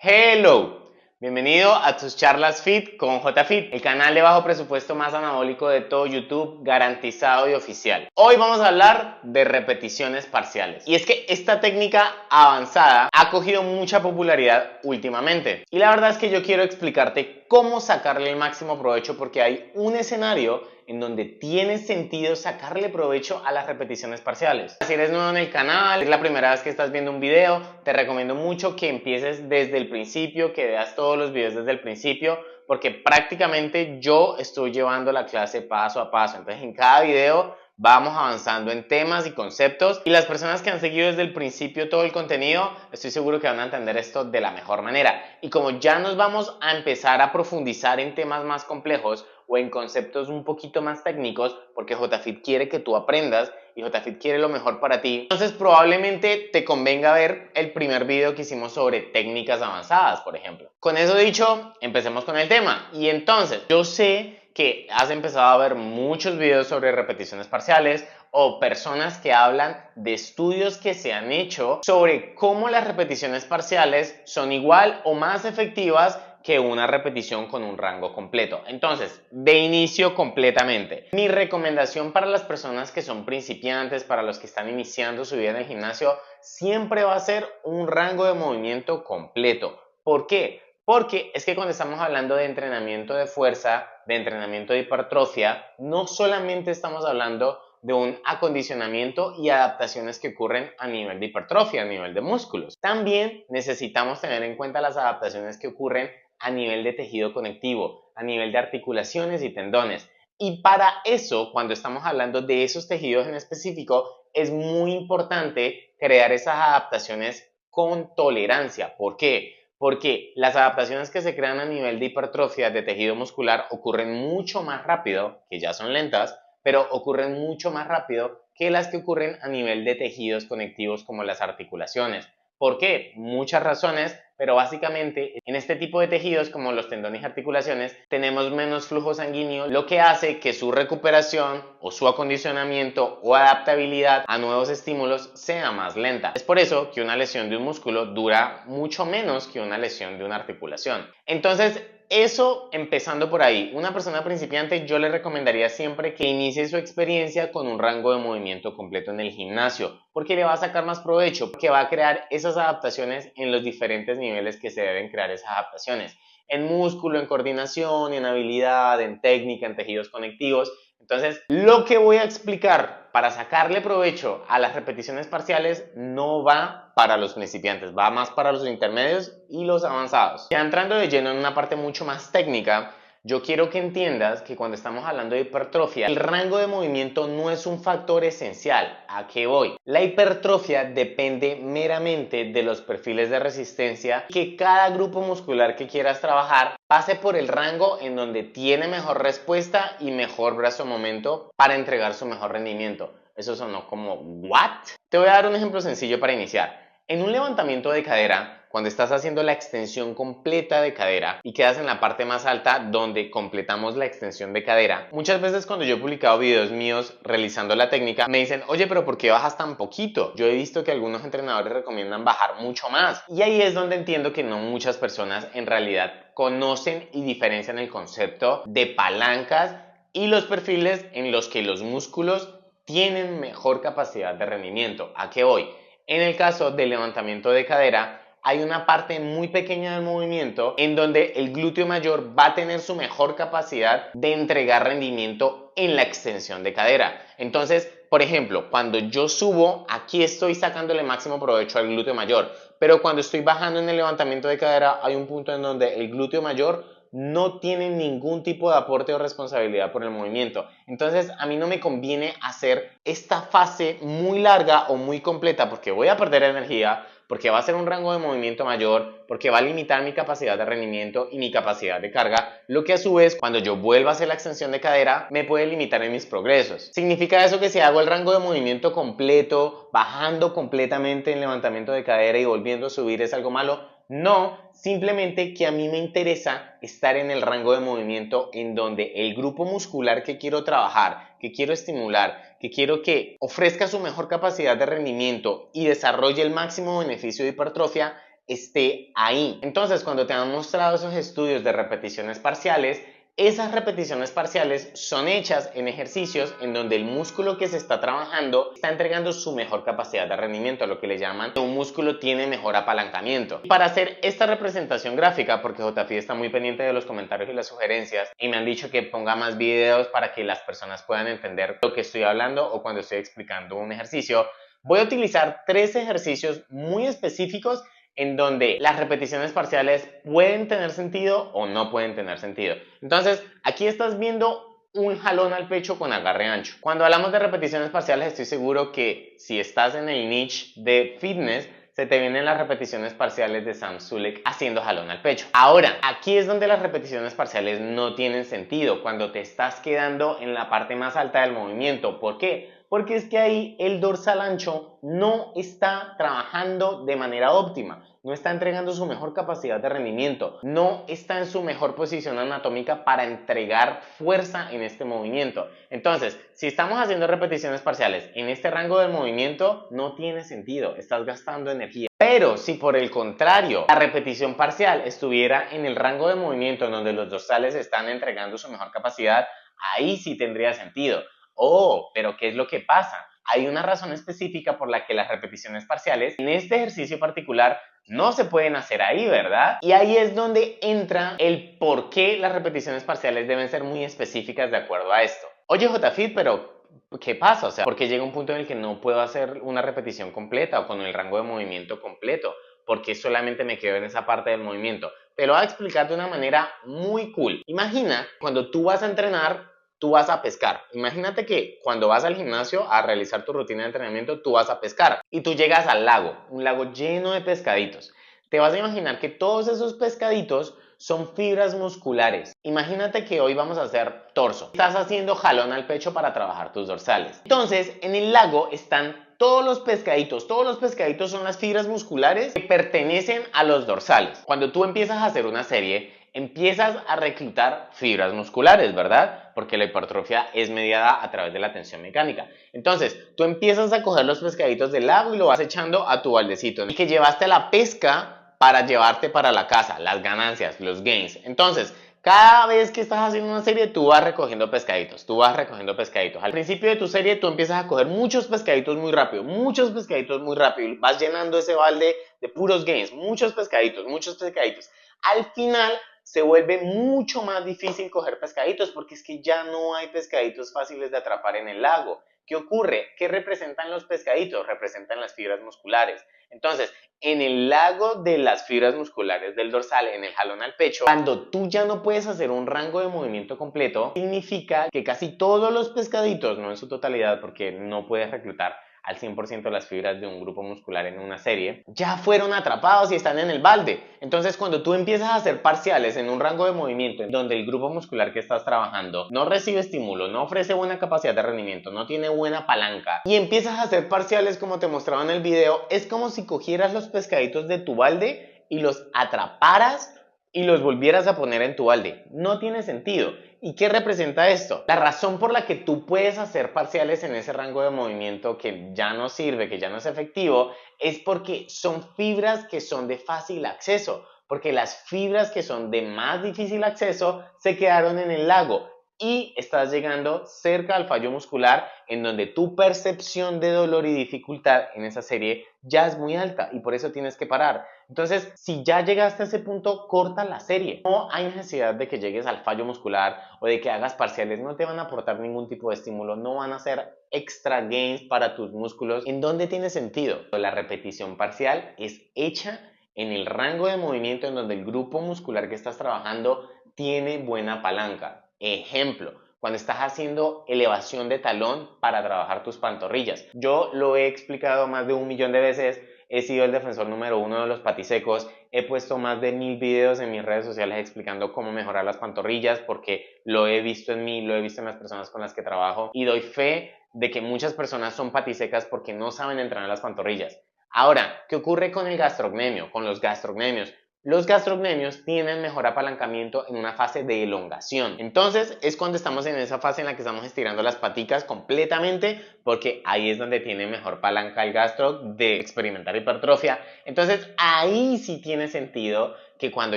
Hello, bienvenido a tus charlas Fit con JFit, el canal de bajo presupuesto más anabólico de todo YouTube, garantizado y oficial. Hoy vamos a hablar de repeticiones parciales. Y es que esta técnica avanzada ha cogido mucha popularidad últimamente. Y la verdad es que yo quiero explicarte cómo sacarle el máximo provecho, porque hay un escenario en donde tiene sentido sacarle provecho a las repeticiones parciales. Si eres nuevo en el canal, es la primera vez que estás viendo un video, te recomiendo mucho que empieces desde el principio, que veas todos los videos desde el principio, porque prácticamente yo estoy llevando la clase paso a paso. Entonces en cada video vamos avanzando en temas y conceptos, y las personas que han seguido desde el principio todo el contenido, estoy seguro que van a entender esto de la mejor manera. Y como ya nos vamos a empezar a profundizar en temas más complejos o en conceptos un poquito más técnicos, porque JFit quiere que tú aprendas y JFit quiere lo mejor para ti, entonces probablemente te convenga ver el primer video que hicimos sobre técnicas avanzadas, por ejemplo. Con eso dicho, empecemos con el tema. Y entonces, yo sé que has empezado a ver muchos videos sobre repeticiones parciales o personas que hablan de estudios que se han hecho sobre cómo las repeticiones parciales son igual o más efectivas que una repetición con un rango completo. Entonces, de inicio completamente, mi recomendación para las personas que son principiantes, para los que están iniciando su vida en el gimnasio, siempre va a ser un rango de movimiento completo. ¿Por qué? Porque es que cuando estamos hablando de entrenamiento de fuerza, de entrenamiento de hipertrofia, no solamente estamos hablando de un acondicionamiento y adaptaciones que ocurren a nivel de hipertrofia, a nivel de músculos. También necesitamos tener en cuenta las adaptaciones que ocurren a nivel de tejido conectivo, a nivel de articulaciones y tendones. Y para eso, cuando estamos hablando de esos tejidos en específico, es muy importante crear esas adaptaciones con tolerancia. ¿Por qué? Porque las adaptaciones que se crean a nivel de hipertrofia de tejido muscular ocurren mucho más rápido, que ya son lentas, pero ocurren mucho más rápido que las que ocurren a nivel de tejidos conectivos como las articulaciones. ¿Por qué? Muchas razones, pero básicamente en este tipo de tejidos como los tendones y articulaciones tenemos menos flujo sanguíneo, lo que hace que su recuperación o su acondicionamiento o adaptabilidad a nuevos estímulos sea más lenta. Es por eso que una lesión de un músculo dura mucho menos que una lesión de una articulación. Entonces, eso empezando por ahí, una persona principiante yo le recomendaría siempre que inicie su experiencia con un rango de movimiento completo en el gimnasio, porque le va a sacar más provecho, porque va a crear esas adaptaciones en los diferentes niveles que se deben crear esas adaptaciones, en músculo, en coordinación, en habilidad, en técnica, en tejidos conectivos. Entonces, lo que voy a explicar para sacarle provecho a las repeticiones parciales no va para los principiantes, va más para los intermedios y los avanzados. Ya entrando de lleno en una parte mucho más técnica, yo quiero que entiendas que cuando estamos hablando de hipertrofia, el rango de movimiento no es un factor esencial. ¿A qué voy? La hipertrofia depende meramente de los perfiles de resistencia, que cada grupo muscular que quieras trabajar pase por el rango en donde tiene mejor respuesta y mejor brazo momento para entregar su mejor rendimiento. Eso sonó como ¿what? Te voy a dar un ejemplo sencillo para iniciar. En un levantamiento de cadera, cuando estás haciendo la extensión completa de cadera y quedas en la parte más alta donde completamos la extensión de cadera, muchas veces cuando yo he publicado videos míos realizando la técnica, me dicen, oye, pero ¿por qué bajas tan poquito? Yo he visto que algunos entrenadores recomiendan bajar mucho más. Y ahí es donde entiendo que no muchas personas en realidad conocen y diferencian el concepto de palancas y los perfiles en los que los músculos tienen mejor capacidad de rendimiento. ¿A qué voy? En el caso del levantamiento de cadera, hay una parte muy pequeña del movimiento en donde el glúteo mayor va a tener su mejor capacidad de entregar rendimiento en la extensión de cadera. Entonces, por ejemplo, cuando yo subo, aquí estoy sacándole máximo provecho al glúteo mayor, pero cuando estoy bajando en el levantamiento de cadera, hay un punto en donde el glúteo mayor no tiene ningún tipo de aporte o responsabilidad por el movimiento. Entonces a mí no me conviene hacer esta fase muy larga o muy completa, porque voy a perder energía, porque va a ser un rango de movimiento mayor, porque va a limitar mi capacidad de rendimiento y mi capacidad de carga, lo que a su vez cuando yo vuelva a hacer la extensión de cadera me puede limitar en mis progresos. ¿Significa eso que si hago el rango de movimiento completo, bajando completamente en levantamiento de cadera y volviendo a subir es algo malo? No, simplemente que a mí me interesa estar en el rango de movimiento en donde el grupo muscular que quiero trabajar, que quiero estimular, que quiero que ofrezca su mejor capacidad de rendimiento y desarrolle el máximo beneficio de hipertrofia, esté ahí. Entonces, cuando te han mostrado esos estudios de repeticiones parciales, esas repeticiones parciales son hechas en ejercicios en donde el músculo que se está trabajando está entregando su mejor capacidad de rendimiento, lo que le llaman un músculo tiene mejor apalancamiento. Para hacer esta representación gráfica, porque JFI está muy pendiente de los comentarios y las sugerencias y me han dicho que ponga más videos para que las personas puedan entender lo que estoy hablando o cuando estoy explicando un ejercicio, voy a utilizar 3 ejercicios muy específicos en donde las repeticiones parciales pueden tener sentido o no pueden tener sentido. Entonces, aquí estás viendo un jalón al pecho con agarre ancho. Cuando hablamos de repeticiones parciales, estoy seguro que si estás en el niche de fitness, se te vienen las repeticiones parciales de Sam Sulek haciendo jalón al pecho. Ahora, aquí es donde las repeticiones parciales no tienen sentido, cuando te estás quedando en la parte más alta del movimiento. ¿Por qué? Porque es que ahí el dorsal ancho no está trabajando de manera óptima, no está entregando su mejor capacidad de rendimiento, no está en su mejor posición anatómica para entregar fuerza en este movimiento. Entonces, si estamos haciendo repeticiones parciales en este rango de movimiento, no tiene sentido, estás gastando energía. Pero si por el contrario la repetición parcial estuviera en el rango de movimiento en donde los dorsales están entregando su mejor capacidad, ahí sí tendría sentido. Oh, pero ¿qué es lo que pasa? Hay una razón específica por la que las repeticiones parciales en este ejercicio particular no se pueden hacer ahí, ¿verdad? Y ahí es donde entra el por qué las repeticiones parciales deben ser muy específicas de acuerdo a esto. Oye, JFit, pero ¿qué pasa? O sea, ¿por qué llega un punto en el que no puedo hacer una repetición completa o con el rango de movimiento completo? Porque solamente me quedo en esa parte del movimiento. Te lo voy a explicar de una manera muy cool. Imagina cuando tú vas a entrenar, tú vas a pescar. Imagínate que cuando vas al gimnasio a realizar tu rutina de entrenamiento, tú vas a pescar y tú llegas al lago, un lago lleno de pescaditos. Te vas a imaginar que todos esos pescaditos son fibras musculares. Imagínate que hoy vamos a hacer torso. Estás haciendo jalón al pecho para trabajar tus dorsales. Entonces, en el lago están todos los pescaditos. Todos los pescaditos son las fibras musculares que pertenecen a los dorsales. Cuando tú empiezas a hacer una serie, empiezas a reclutar fibras musculares, ¿verdad? Porque la hipertrofia es mediada a través de la tensión mecánica. Entonces, tú empiezas a coger los pescaditos del lago y lo vas echando a tu baldecito. Y que llevaste la pesca para llevarte para la casa, las ganancias, los gains. Entonces, cada vez que estás haciendo una serie, tú vas recogiendo pescaditos, tú vas recogiendo pescaditos. Al principio de tu serie, tú empiezas a coger muchos pescaditos muy rápido, muchos pescaditos muy rápido. Y vas llenando ese balde de puros gains, muchos pescaditos, muchos pescaditos. Al final, se vuelve mucho más difícil coger pescaditos porque es que ya no hay pescaditos fáciles de atrapar en el lago. ¿Qué ocurre? ¿Qué representan los pescaditos? Representan las fibras musculares. Entonces, en el lago de las fibras musculares del dorsal, en el jalón al pecho, cuando tú ya no puedes hacer un rango de movimiento completo, significa que casi todos los pescaditos, no en su totalidad porque no puedes reclutar al 100% las fibras de un grupo muscular en una serie, ya fueron atrapados y están en el balde. Entonces, cuando tú empiezas a hacer parciales en un rango de movimiento en donde el grupo muscular que estás trabajando no recibe estímulo, no ofrece buena capacidad de rendimiento, no tiene buena palanca, y empiezas a hacer parciales como te mostraba en el video, es como si cogieras los pescaditos de tu balde y los atraparas y los volvieras a poner en tu balde. No tiene sentido. ¿Y qué representa esto? La razón por la que tú puedes hacer parciales en ese rango de movimiento que ya no sirve, que ya no es efectivo, es porque son fibras que son de fácil acceso, porque las fibras que son de más difícil acceso se quedaron en el lago y estás llegando cerca al fallo muscular en donde tu percepción de dolor y dificultad en esa serie ya es muy alta y por eso tienes que parar. Entonces, si ya llegaste a ese punto, corta la serie. No hay necesidad de que llegues al fallo muscular o de que hagas parciales, no te van a aportar ningún tipo de estímulo, no van a hacer extra gains para tus músculos. ¿En dónde tiene sentido? La repetición parcial es hecha en el rango de movimiento en donde el grupo muscular que estás trabajando tiene buena palanca. Ejemplo, cuando estás haciendo elevación de talón para trabajar tus pantorrillas. Yo lo he explicado más de 1.000.000 de veces, he sido el defensor número 1 de los patisecos, he puesto más de 1000 videos en mis redes sociales explicando cómo mejorar las pantorrillas porque lo he visto en mí, lo he visto en las personas con las que trabajo y doy fe de que muchas personas son patisecas porque no saben entrenar las pantorrillas. Ahora, ¿qué ocurre con el gastrocnemio, con los gastrocnemios? los gastrocnemios tienen mejor apalancamiento en una fase de elongación. Entonces es cuando estamos en esa fase en la que estamos estirando las paticas completamente, porque ahí es donde tiene mejor palanca el gastro de experimentar hipertrofia. Entonces ahí sí tiene sentido que cuando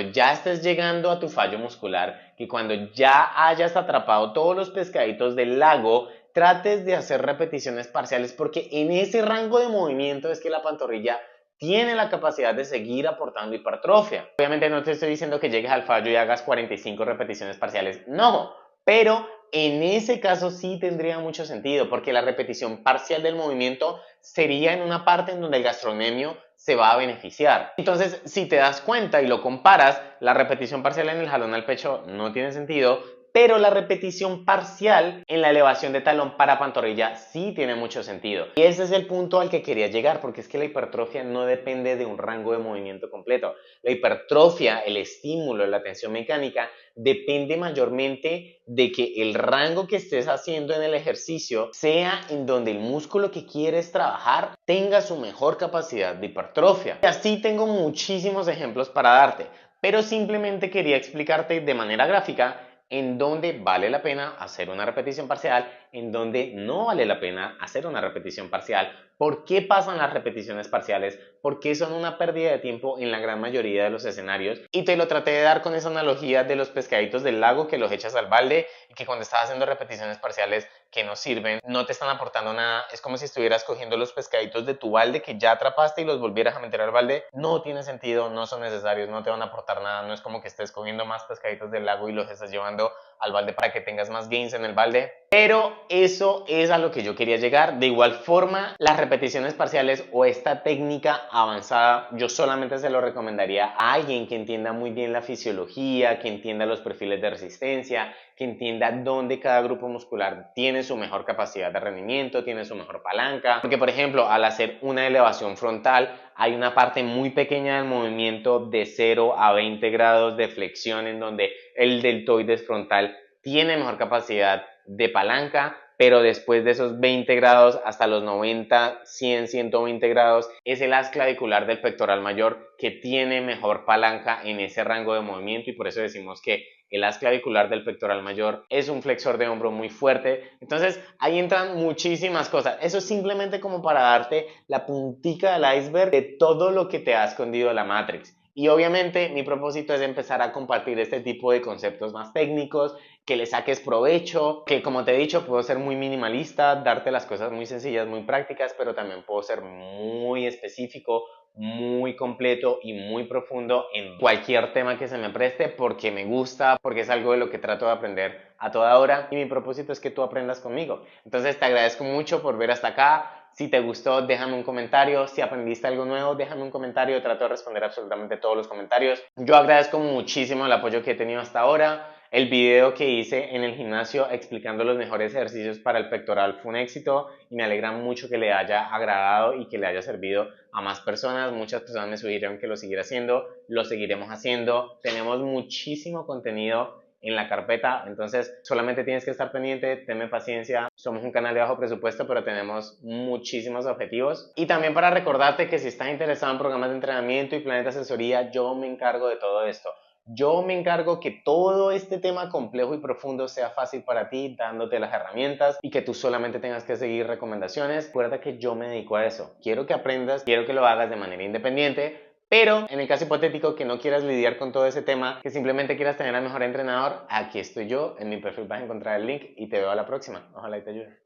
ya estés llegando a tu fallo muscular, que cuando ya hayas atrapado todos los pescaditos del lago, trates de hacer repeticiones parciales, porque en ese rango de movimiento es que la pantorrilla tiene la capacidad de seguir aportando hipertrofia. Obviamente no te estoy diciendo que llegues al fallo y hagas 45 repeticiones parciales, no, pero en ese caso sí tendría mucho sentido, porque la repetición parcial del movimiento sería en una parte en donde el gastrocnemio se va a beneficiar. Entonces, si te das cuenta y lo comparas, la repetición parcial en el jalón al pecho no tiene sentido, pero la repetición parcial en la elevación de talón para pantorrilla sí tiene mucho sentido. Y ese es el punto al que quería llegar, porque es que la hipertrofia no depende de un rango de movimiento completo. La hipertrofia, el estímulo, la tensión mecánica, depende mayormente de que el rango que estés haciendo en el ejercicio sea en donde el músculo que quieres trabajar tenga su mejor capacidad de hipertrofia. Y así tengo muchísimos ejemplos para darte, pero simplemente quería explicarte de manera gráfica en donde vale la pena hacer una repetición parcial, en donde no vale la pena hacer una repetición parcial. ¿Por qué pasan las repeticiones parciales? Porque son una pérdida de tiempo en la gran mayoría de los escenarios. Y te lo traté de dar con esa analogía de los pescaditos del lago que los echas al balde y que cuando estás haciendo repeticiones parciales que no sirven, no te están aportando nada. Es como si estuvieras cogiendo los pescaditos de tu balde que ya atrapaste y los volvieras a meter al balde. No tiene sentido, no son necesarios, no te van a aportar nada. No es como que estés cogiendo más pescaditos del lago y los estás llevando al balde para que tengas más gains en el balde. Pero eso es a lo que yo quería llegar. De igual forma, las repeticiones parciales o esta técnica avanzada, yo solamente se lo recomendaría a alguien que entienda muy bien la fisiología, que entienda los perfiles de resistencia, que entienda dónde cada grupo muscular tiene su mejor capacidad de rendimiento, tiene su mejor palanca. Porque, por ejemplo, al hacer una elevación frontal, hay una parte muy pequeña del movimiento de 0 a 20 grados de flexión en donde el deltoides frontal tiene mejor capacidad de palanca, pero después de esos 20 grados hasta los 90, 100, 120 grados es el haz clavicular del pectoral mayor que tiene mejor palanca en ese rango de movimiento, y por eso decimos que el haz clavicular del pectoral mayor es un flexor de hombro muy fuerte. Entonces ahí entran muchísimas cosas. Eso es simplemente como para darte la puntica del iceberg de todo lo que te ha escondido la Matrix. Y obviamente mi propósito es empezar a compartir este tipo de conceptos más técnicos, que le saques provecho, que como te he dicho puedo ser muy minimalista, darte las cosas muy sencillas, muy prácticas, pero también puedo ser muy específico, muy completo y muy profundo en cualquier tema que se me preste, porque me gusta, porque es algo de lo que trato de aprender a toda hora y mi propósito es que tú aprendas conmigo. Entonces te agradezco mucho por ver hasta acá. Si te gustó, déjame un comentario. Si aprendiste algo nuevo, déjame un comentario. Trato de responder absolutamente todos los comentarios. Yo agradezco muchísimo el apoyo que he tenido hasta ahora. El video que hice en el gimnasio explicando los mejores ejercicios para el pectoral fue un éxito y me alegra mucho que le haya agradado y que le haya servido a más personas. Muchas personas me sugirieron que lo siguiera haciendo, lo seguiremos haciendo. Tenemos muchísimo contenido en la carpeta, entonces solamente tienes que estar pendiente, tenme paciencia. Somos un canal de bajo presupuesto, pero tenemos muchísimos objetivos. Y también para recordarte que si estás interesado en programas de entrenamiento y planes de asesoría, yo me encargo de todo esto. Yo me encargo que todo este tema complejo y profundo sea fácil para ti, dándote las herramientas y que tú solamente tengas que seguir recomendaciones. Recuerda que yo me dedico a eso. Quiero que aprendas, quiero que lo hagas de manera independiente, pero en el caso hipotético que no quieras lidiar con todo ese tema, que simplemente quieras tener al mejor entrenador, aquí estoy yo. En mi perfil vas a encontrar el link y te veo a la próxima. Ojalá y te ayude.